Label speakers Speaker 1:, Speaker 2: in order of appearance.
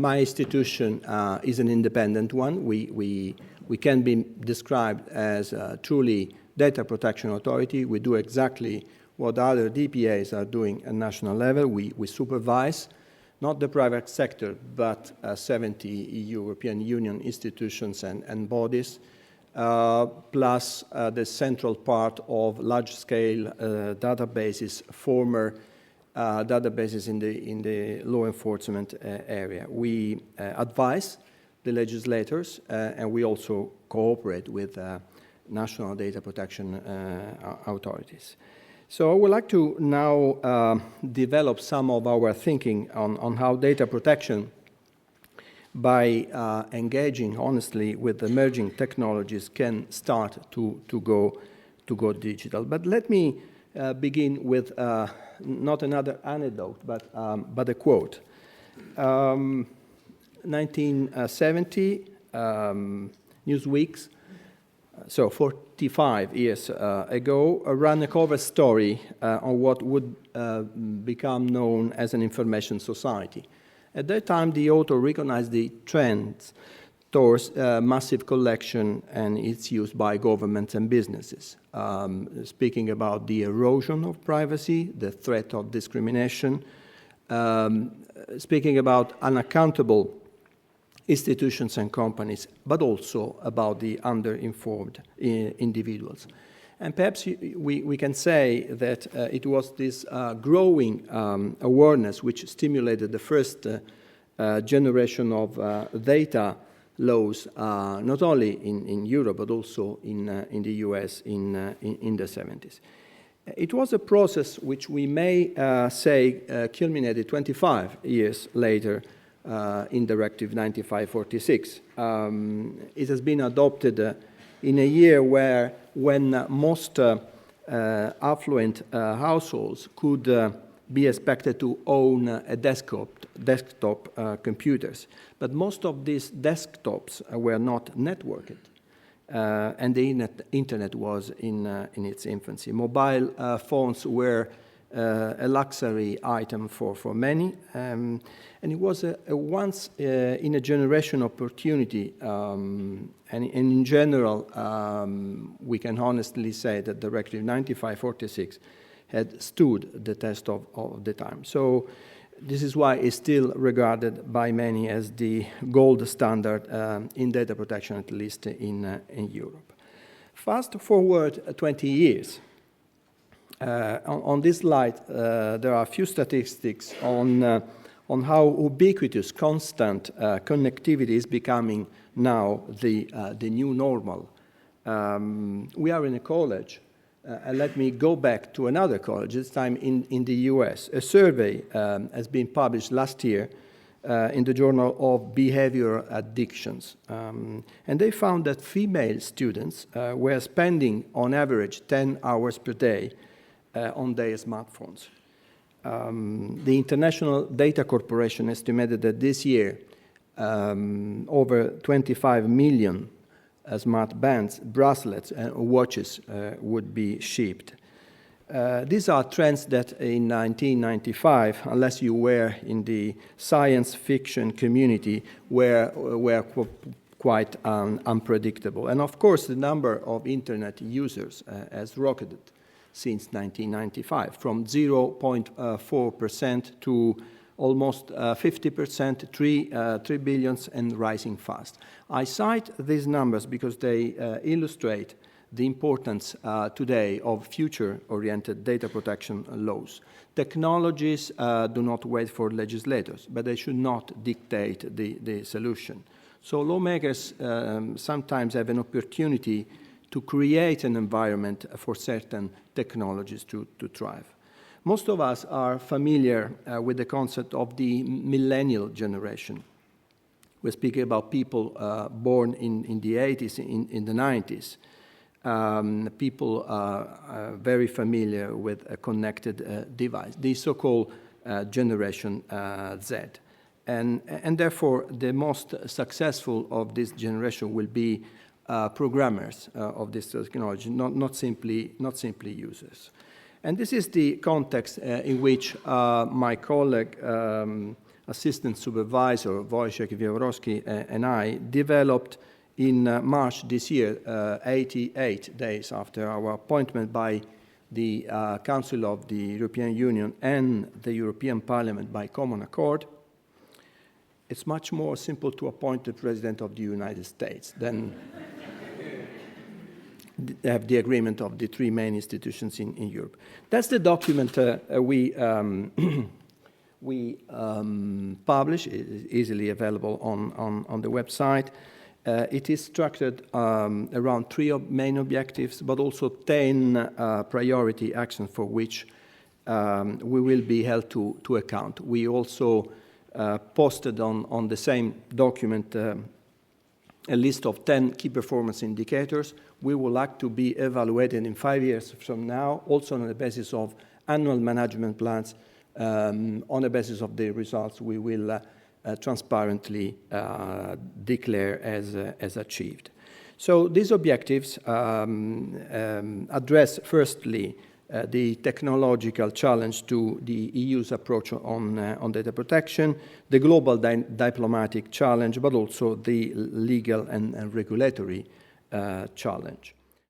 Speaker 1: my institution is an independent one. We can be described as a truly data protection authority. We do exactly what other DPAs are doing at national level. We supervise not the private sector, but 70 European Union institutions and bodies, plus the central part of large-scale databases, former databases in the law enforcement area. We advise the legislators, and we also cooperate with national data protection authorities. So I would like to now develop some of our thinking on how data protection, by engaging honestly with emerging technologies, can start to go digital. But let me begin with not another anecdote, but a quote. 1970, Newsweek, so 45 years ago, ran a cover story on what would become known as an information society. At that time, the author recognized the trends towards massive collection and its use by governments and businesses, speaking about the erosion of privacy, the threat of discrimination, speaking about unaccountable institutions and companies, but also about the underinformed individuals. And perhaps we can say that it was this growing awareness which stimulated the first generation of data laws, not only in Europe, but also in the US in the 70s. It was a process which we may say culminated 25 years later in Directive 95/46. It has been adopted in a year when most affluent households could be expected to own a desktop computers. But most of these desktops were not networked, and the internet was in its infancy. Mobile phones were a luxury item for many, and it was a once in a generation opportunity, and in general we can honestly say that Directive 95/46 had stood the test of the time. So this is why it's still regarded by many as the gold standard in data protection, at least in Europe. Fast forward 20 years. On this slide, there are a few statistics on how ubiquitous constant connectivity is becoming now the new normal. We are in a college, and let me go back to another college, this time in the US. A survey has been published last year in the Journal of Behavioral Addictions. And they found that female students were spending on average 10 hours per day on their smartphones. The International Data Corporation estimated that this year over 25 million smart bands, bracelets, and watches would be shipped. These are trends that in 1995, unless you were in the science fiction community, were quite unpredictable. And of course, the number of internet users has rocketed since 1995, from 0.4% to almost 50%, 3 billion, and rising fast. I cite these numbers because they illustrate the importance today of future-oriented data protection laws. Technologies do not wait for legislators, but they should not dictate the solution. So lawmakers sometimes have an opportunity to create an environment for certain technologies to thrive. Most of us are familiar with the concept of the millennial generation. We're speaking about people born in the 80s, in the 90s. People are very familiar with a connected device, the so-called Generation Z. And therefore, the most successful of this generation will be programmers of this technology, not simply users. And this is the context in which my colleague assistant supervisor, Wojciech Wieworowski, and I, developed in March this year, 88 days after our appointment by the Council of the European Union and the European Parliament by common accord. It's much more simple to appoint the President of the United States than have the agreement of the three main institutions in Europe. That's the document we publish. It is easily available on the website. It is structured around three main objectives, but also 10 priority actions for which we will be held to account. We also posted on the same document a list of 10 key performance indicators. We would like to be evaluated in 5 years from now, also on the basis of annual management plans. On the basis of the results, we will transparently declare as achieved. So these objectives address, firstly, the technological challenge to the EU's approach on data protection, the global diplomatic challenge, but also the legal and regulatory challenge.